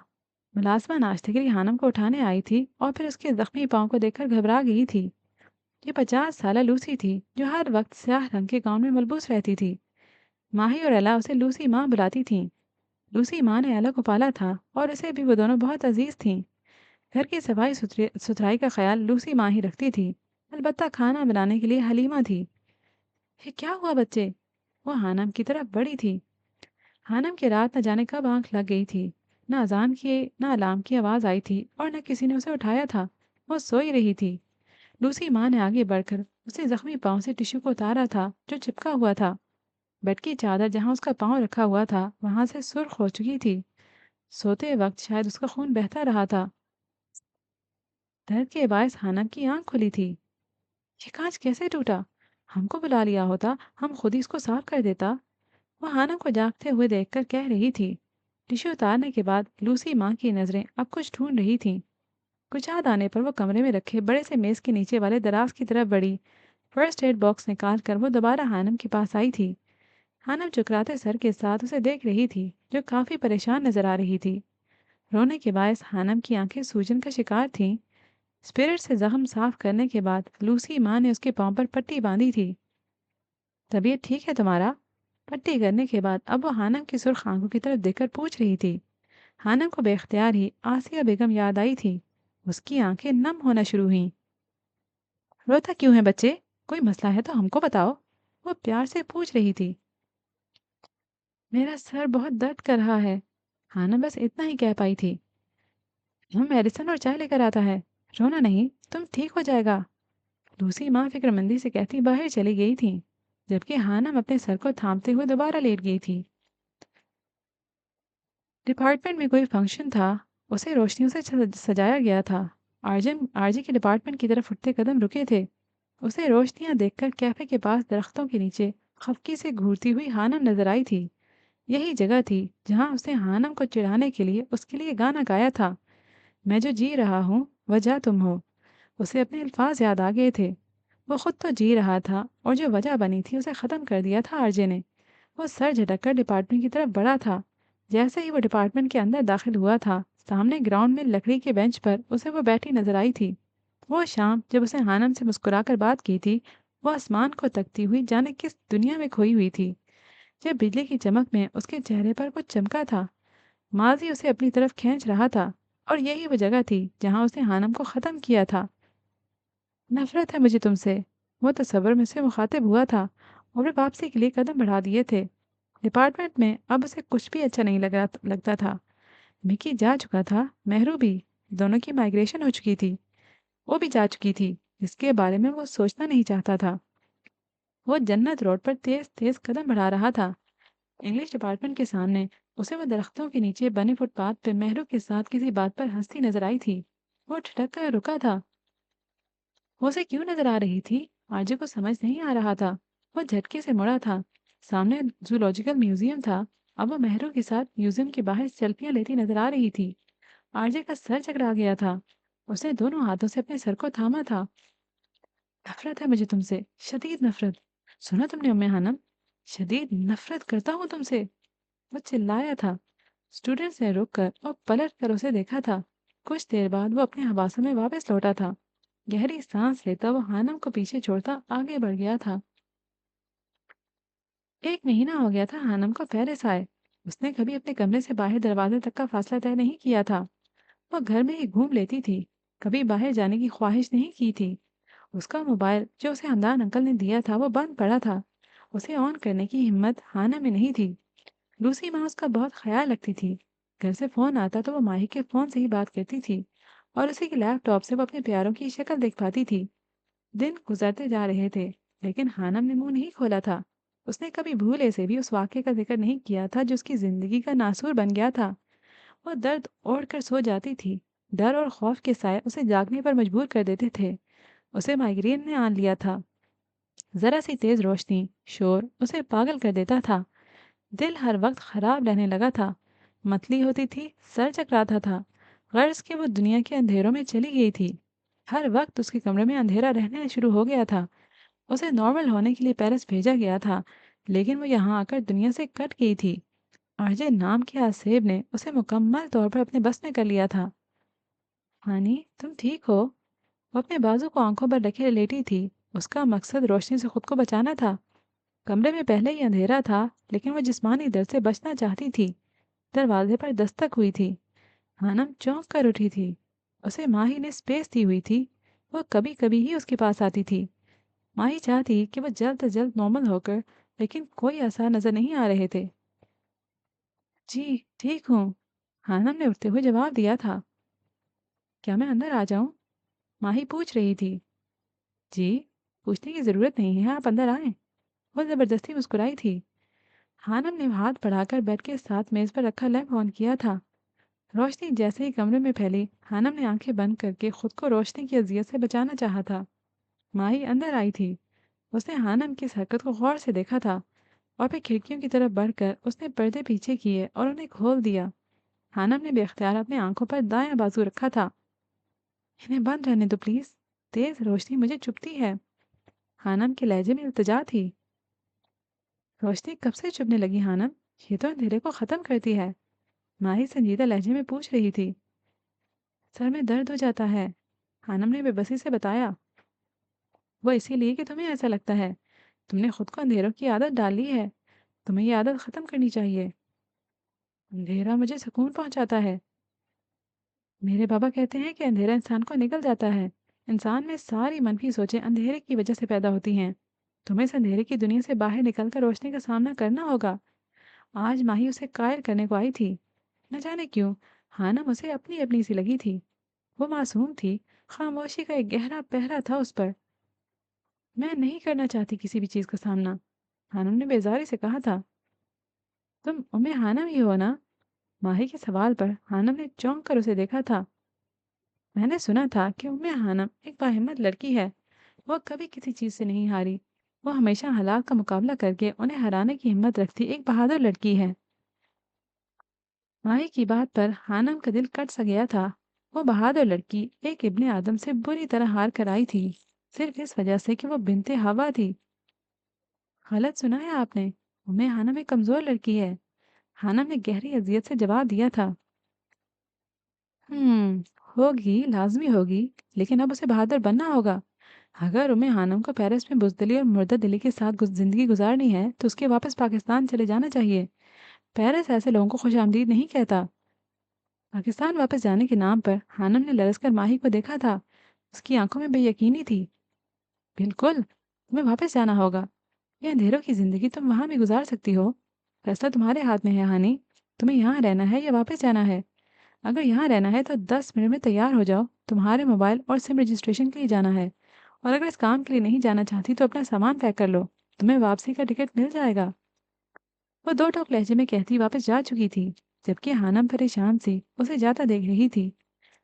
ملازمہ ناشتے کے لیے ہانم کو اٹھانے آئی تھی اور پھر اس کے زخمی پاؤں کو دیکھ کر گھبرا گئی تھی۔ یہ 50 سالہ لوسی تھی جو ہر وقت سیاہ رنگ کے گاؤن میں ملبوس رہتی تھی۔ ماہی اور ایلا اسے لوسی ماں بلاتی تھیں۔ لوسی ماں نے ایلا کو پالا تھا اور اسے بھی وہ دونوں بہت عزیز تھیں۔ گھر کی صفائی ستھرائی کا خیال لوسی ماں ہی رکھتی تھی، البتہ کھانا بنانے کے لیے حلیمہ تھی۔ یہ کیا ہوا بچے؟ وہ ہانم کی طرف بڑی تھی۔ ہانم کی رات نہ جانے کب آنکھ لگ گئی تھی۔ نہ اذان کی نہ الارم کی آواز آئی تھی اور نہ کسی نے اسے اٹھایا تھا۔ وہ سوئی رہی تھی۔ لوسی ماں نے آگے بڑھ کر اسے زخمی پاؤں سے ٹشو کو اتارا تھا جو چپکا ہوا تھا۔ بیڈ کی چادر جہاں اس کا پاؤں رکھا ہوا تھا وہاں سے سرخ ہو چکی تھی۔ سوتے وقت شاید اس کا خون بہتا رہا تھا۔ درد کے باعث ہانم کی آنکھ کھلی تھی۔ یہ کانچ کیسے ٹوٹا؟ ہم کو بلا لیا ہوتا، ہم خود ہی اس کو صاف کر دیتا۔ وہ ہانم کو جاگتے ہوئے دیکھ کر کہہ رہی تھی۔ ٹشو اتارنے کے بعد لوسی ماں کی نظریں اب کچھ ڈھونڈ رہی تھیں۔ کچھ یاد آنے پر وہ کمرے میں رکھے بڑے سے میز کے نیچے والے دراز کی طرف بڑھی۔ فرسٹ ایڈ باکس نکال کر وہ دوبارہ ہانم کے پاس آئی تھی۔ ہانم چکراتے سر کے ساتھ اسے دیکھ رہی تھی جو کافی پریشان نظر آ رہی تھی۔ رونے کے باعث ہانم کی آنکھیں سوجن کا شکار تھیں۔ اسپرٹ سے زخم صاف کرنے کے بعد لوسی ماں نے اس کے پاؤں پر پٹی باندھی تھی۔ طبیعت ٹھیک ہے تمہارا؟ پٹی کرنے کے بعد اب وہ ہانم کی سرخ آنکھوں کی طرف دیکھ کر پوچھ رہی تھی۔ ہانم کو بے اختیار ہی آسیہ بیگم یاد آئی تھی۔ اس کی آنکھیں نم ہونا شروع ہوئیں۔ روتا کیوں ہے بچے؟ کوئی مسئلہ ہے تو ہم کو بتاؤ، وہ پیار سے پوچھ رہی تھی۔ میرا سر بہت درد کر رہا ہے، ہانم بس اتنا ہی کہہ پائی تھی۔ ہم میڈیسن اور چائے لے کر آتا ہے، رونا نہیں، تم ٹھیک ہو جائے گا، لوسی ماں فکر مندی سے کہتی باہر چلی گئی تھی، جبکہ ہانم اپنے سر کو تھامتے ہوئے دوبارہ لیٹ گئی تھی۔ ڈپارٹمنٹ میں کوئی فنکشن تھا، उसे रोशनियों से सजाया गया था। आरजन आरजी के डिपार्टमेंट की तरफ उठते कदम रुके थे। उसे रोशनियां देखकर कैफे के पास दरख्तों के नीचे खफकी से घूरती हुई हानम नजर आई थी। यही जगह थी जहां उसने हानम को चिढ़ाने के लिए उसके लिए गाना गाया था। मैं जो जी रहा हूँ वजह तुम हो। उसे अपने अल्फाज याद आ गए थे। वो खुद तो जी रहा था और जो वजह बनी थी उसे ख़त्म कर दिया था आरजे ने। वो सर झटककर डिपार्टमेंट की तरफ बढ़ा था। जैसे ही वो डिपार्टमेंट के अंदर दाखिल हुआ था, सामने ग्राउंड में लकड़ी के बेंच पर उसे वो बैठी नजर आई थी। वो शाम जब उसने हानम से मुस्कुराकर बात की थी, वो आसमान को तकती हुई जाने किस दुनिया में खोई हुई थी। जब बिजली की चमक में उसके चेहरे पर कुछ चमका था, माजी उसे अपनी तरफ खींच रहा था। और यही वो जगह थी जहां उसने हानम को ख़त्म किया था। नफरत है मुझे तुमसे। वो तसव्वुर में से मुखातिब हुआ था और वे वापसी के लिए कदम बढ़ा दिए थे। डिपार्टमेंट में अब उसे कुछ भी अच्छा नहीं लगता था। मिकी जा चुका था, मेहरू भी। दोनों की माइग्रेशन हो चुकी थी। वो भी जा चुकी थी, जिसके बारे में वो सोचना नहीं चाहता था। वो जन्नत रोड पर तेज तेज कदम बढ़ा रहा था। इंग्लिश डिपार्टमेंट के सामने उसे वो दरख्तों के नीचे बने फुटपाथ पे मेहरू के साथ किसी बात पर हंसती नजर आई थी। वो ठिठक कर रुका था। वो उसे क्यों नजर आ रही थी, आरजे को समझ नहीं आ रहा था। वो झटके से मुड़ा था। सामने जूलॉजिकल म्यूजियम था। अब वो मेहरू के साथ म्यूजियम के बाहर सेल्फियां लेती नजर आ रही थी। आरजे का सर चकरा गया था। उसने दोनों हाथों से अपने सर को थामा था। नफरत है मुझे तुमसे, शदीद नफरत। सुना तुमने उम्मे हानम? शदीद नफरत करता हूँ तुमसे, वो चिल्लाया था। स्टूडेंट्स ने रुक कर और पलट कर उसे देखा था। कुछ देर बाद वो अपने हवासों में वापस लौटा था। गहरी सांस लेता वो हानम को पीछे छोड़ता आगे बढ़ गया था। 1 महीना हो गया था हानम को पेरिस आए। उसने कभी अपने कमरे से बाहर दरवाजे तक का फासला तय नहीं किया था। वो घर में ही घूम लेती थी, कभी बाहर जाने की ख्वाहिश नहीं की थी। उसका मोबाइल जो उसे हमदान अंकल ने दिया था वो बंद पड़ा था। उसे ऑन करने की हिम्मत हाना में नहीं थी। लूसी माँ उसका बहुत ख्याल रखती थी। घर से फोन आता तो वो माही के फोन से ही बात करती थी और उसी के लैपटॉप से वो अपने प्यारों की शक्ल देख पाती थी। दिन गुजरते जा रहे थे, लेकिन हानम ने मुंह नहीं खोला था। उसने कभी भूले से भी उस वाक्य का जिक्र नहीं किया था जो उसकी जिंदगी का नासूर बन गया था। वो दर्द ओढ़ कर सो जाती थी। डर और खौफ के साए उसे जागने पर मजबूर कर देते थे। उसे माइग्रेन ने आन लिया था। जरा सी तेज रोशनी, शोर उसे पागल कर देता था। दिल हर वक्त खराब रहने लगा था। मतली होती थी, सर चकराता था। गर्ज के वो दुनिया के अंधेरों में चली गई थी। हर वक्त उसके कमरे में अंधेरा रहने शुरू हो गया था। उसे नॉर्मल होने के लिए पेरिस भेजा गया था, लेकिन वो यहाँ आकर दुनिया से कट गई थी। आरजे नाम के आसेब ने उसे मुकम्मल तौर पर अपने बस में कर लिया था। हानी, तुम ठीक हो? वो अपने बाजू को आंखों पर रखे लेटी थी। उसका मकसद रोशनी से खुद को बचाना था। कमरे में पहले ही अंधेरा था, लेकिन वो जिस्मानी दर्द से बचना चाहती थी। दरवाजे पर दस्तक हुई थी। हानम चौंक कर उठी थी। उसे माही ने स्पेस दी हुई थी। वो कभी कभी ही उसके पास आती थी। माही चाहती कि वो जल्द से जल्द नॉर्मल होकर, लेकिन कोई आसार नजर नहीं आ रहे थे। जी, ठीक हूँ, हानम ने उठते हुए जवाब दिया था। क्या मैं अंदर आ जाऊं? माही पूछ रही थी। जी, पूछने की जरूरत नहीं है, आप अंदर आए। वो जबरदस्ती मुस्कुराई थी। हानम ने हाथ बढ़ाकर बेड के साथ मेज पर रखा लैंप ऑन किया था। रोशनी जैसे ही कमरे में फैली, हानम ने आंखें बंद करके खुद को रोशनी की अजियत से बचाना चाहा था। माही अंदर आई थी। उसने हानम की इस हरकत को गौर से देखा था और फिर खिड़कियों की तरफ बढ़कर उसने पर्दे पीछे किए और उन्हें खोल दिया। हानम ने बेख्तियार अपने आंखों पर दायां बाजू रखा था। इन्हें बंद रहने दो प्लीज, तेज रोशनी मुझे चुभती है। हानम के लहजे में इल्तिजा थी। रोशनी कब से चुभने लगी हानम? ये तो अंधेरे को खत्म करती है, माही संजीदा लहजे में पूछ रही थी। सर में दर्द हो जाता है, हानम ने बेबसी से बताया। वो इसीलिए कि तुम्हें ऐसा लगता है। तुमने खुद को अंधेरों की आदत डाली है। तुम्हें ये आदत खत्म करनी चाहिए। अंधेरा मुझे सुकून पहुंचाता है। मेरे बाबा कहते हैं कि अंधेरा इंसान को निकल जाता है। इंसान में सारी मनफी सोचें अंधेरे की वजह से पैदा होती हैं। तुम्हें इस अंधेरे की दुनिया से बाहर निकलकर रोशनी का सामना करना होगा। आज माही उसे कायल करने को आई थी। न जाने क्यों हानम उसे अपनी अपनी सी लगी थी। वो मासूम थी। खामोशी का एक गहरा पहरा था उस पर। मैं नहीं करना चाहती किसी भी चीज का सामना, हानम ने बेजारी से कहा था। तुम उम्मे हानम ही हो ना? माही के सवाल पर हानम ने चौंक कर उसे देखा था। मैंने सुना था कि उम्मे हानम एक बाहिम्मत लड़की है। वो कभी किसी चीज से नहीं हारी। वो हमेशा हालात का मुकाबला करके उन्हें हराने की हिम्मत रखती एक बहादुर लड़की है। माही की बात पर हानम का दिल कट सा गया था। वो बहादुर लड़की एक इब्ने आदम से बुरी तरह हार कर आई थी, सिर्फ इस वजह से कि वो बिनते हवा थी। गलत सुना है आपने। उम्मे हानम एक कमजोर लड़की है। हानम ने गहरी अजियत से जवाब दिया था। हम्म, होगी, लाजमी होगी, लेकिन अब उसे बहादुर बनना होगा। अगर उम्मे हानम को पेरिस में बुजदिली और मुर्दा दिली के साथ जिंदगी गुजारनी है तो उसके वापस पाकिस्तान चले जाना चाहिए। पेरिस ऐसे लोगों को खुशामदीद नहीं कहता। पाकिस्तान वापस जाने के नाम पर हानम ने लरस कर माही को देखा था। उसकी आंखों में बेयकीनी थी। बिल्कुल, तुम्हें वापस जाना होगा। ये अंधेरों की जिंदगी तुम वहां भी गुजार सकती हो। फैसला तुम्हारे हाथ में है हानी। तुम्हें यहाँ रहना है या वापस जाना है। अगर यहाँ रहना है तो 10 मिनट में तैयार हो जाओ। तुम्हारे मोबाइल और सिम रजिस्ट्रेशन के लिए जाना है। और अगर इस काम के लिए नहीं जाना चाहती तो अपना सामान पैक कर लो। तुम्हें वापसी का टिकट मिल जाएगा। वो दो टोक लहजे में कहती वापस जा चुकी थी, जबकि हानम परेशान सी उसे जाता देख रही थी।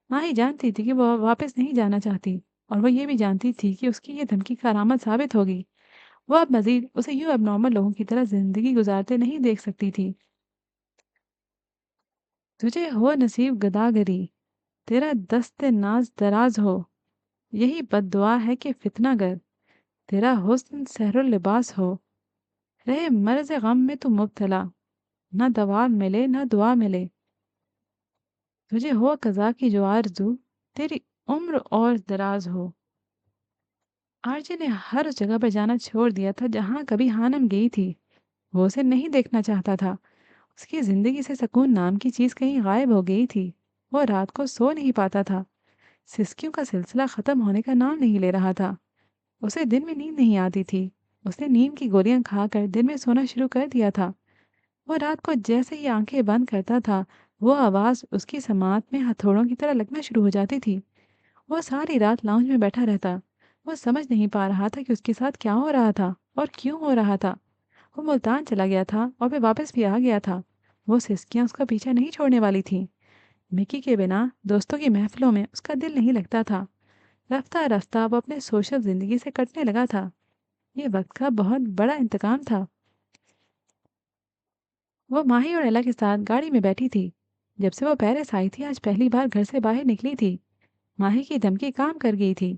माही जानती थी कि वो वापस नहीं जाना चाहती, और वो ये भी जानती थी कि उसकी ये धमकी करामत साबित होगी। वो अब मजीद उसे यूं अब लोगों की तरह जिंदगी गुजारते नहीं देख सकती थी। तुझे हो नसीब गदागरी, तेरा दस्ते नाज दराज हो। यही बद्दुआ है कि फितनागर, तेरा हुस्न सहरुल लिबास हो। रहे मर्ज गम में तू मुब्तला, ना दवा मिले ना दुआ मिले। तुझे हो कज़ा की जो आरज़ू, तेरी उम्र और दराज हो। आरजे ने हर उस जगह पर जाना छोड़ दिया था जहां कभी हानम गई थी। वो उसे नहीं देखना चाहता था। उसकी जिंदगी से सुकून नाम की चीज कहीं गायब हो गई थी। वो रात को सो नहीं पाता था। सिसकियों का सिलसिला खत्म होने का नाम नहीं ले रहा था। उसे दिन में नींद नहीं आती थी। उसने नींद की गोलियां खाकर दिन में सोना शुरू कर दिया था। वो रात को जैसे ही आंखें बंद करता था, वो आवाज उसकी समात में हथौड़ों की तरह लगना शुरू हो जाती थी। वो सारी रात लाउंज में बैठा रहता। वो समझ नहीं पा रहा था कि उसके साथ क्या हो रहा था और क्यों हो रहा था। वो मुल्तान चला गया था और फिर वापस भी आ गया था। वो सिस्कियां उसका पीछा नहीं छोड़ने वाली थी। मिकी के बिना दोस्तों की महफिलों में उसका दिल नहीं लगता था। रफ्ता रफ्ता वो अपने सोशल जिंदगी से कटने लगा था। ये वक्त का बहुत बड़ा इंतकाम था। वो माही और एला के साथ गाड़ी में बैठी थी। जब से वो पेरिस आई थी, आज पहली बार घर से बाहर निकली थी। माही की धमकी काम कर गई थी।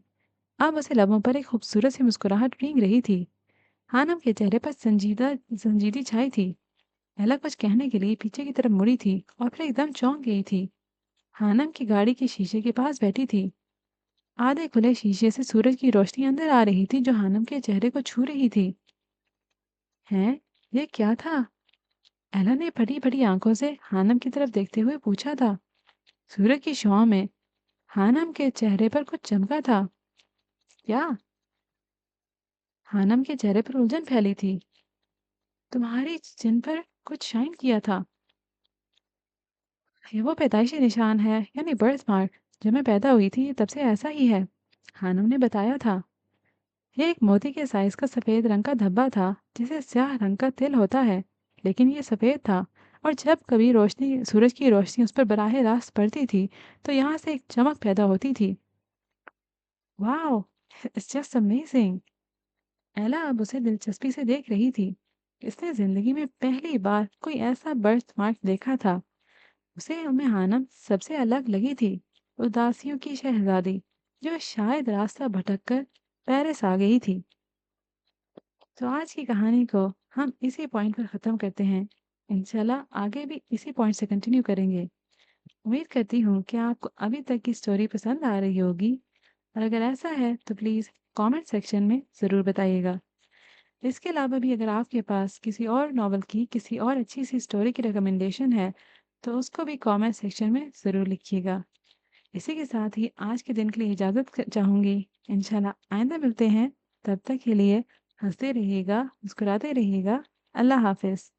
अब उसे लबों पर एक खूबसूरत सी मुस्कुराहट भींग रही थी। हानम के चेहरे पर संजीदी छाई थी। एला कुछ कहने के लिए पीछे की तरफ मुड़ी थी और फिर एकदम चौंक गई थी। हानम की गाड़ी के शीशे के पास बैठी थी। आधे खुले शीशे से सूरज की रोशनी अंदर आ रही थी जो हानम के चेहरे को छू रही थी। हैं? ये क्या था? एला ने बड़ी बड़ी आंखों से हानम की तरफ देखते हुए पूछा था। सूरज की छांव में हानम के चेहरे पर कुछ चमका था। क्या? हानम के चेहरे पर उलझन फैली थी। तुम्हारी चिन पर कुछ शाइन किया था। ये वो पैदाइशी निशान है, यानी बर्थ मार्क। जब मैं पैदा हुई थी तब से ऐसा ही है, हानम ने बताया था। ये एक मोती के साइज का सफेद रंग का धब्बा था, जिसे स्याह रंग का तिल होता है, लेकिन ये सफेद था। और जब कभी रोशनी सूरज की रोशनी उस पर बराह रास्त पड़ती थी तो यहाँ से एक चमक पैदा होती थी। वाह, इट्स जस्ट अमेजिंग। एला अब उसे दिलचस्पी से देख रही थी। इसने जिंदगी में पहली बार कोई ऐसा बर्थ मार्क देखा था। उसे उम्मे हानम सबसे अलग लगी थी, उदासियों की शहजादी, जो शायद रास्ता भटककर पेरिस आ गई थी। तो आज की कहानी को हम इसी पॉइंट पर ख़त्म करते हैं। इंशाल्लाह आगे भी इसी पॉइंट से कंटिन्यू करेंगे। उम्मीद करती हूँ कि आपको अभी तक की स्टोरी पसंद आ रही होगी, और अगर ऐसा है तो प्लीज़ कमेंट सेक्शन में ज़रूर बताइएगा। इसके अलावा भी अगर आपके पास किसी और नॉवल की किसी और अच्छी सी स्टोरी की रिकमेंडेशन है तो उसको भी कमेंट सेक्शन में ज़रूर लिखिएगा। इसी के साथ ही आज के दिन के लिए इजाज़त चाहूँगी। इंशाल्लाह आइंदा मिलते हैं। तब तक के लिए हंसते रहिएगा, मुस्कुराते रहिएगा। अल्लाह हाफिज़।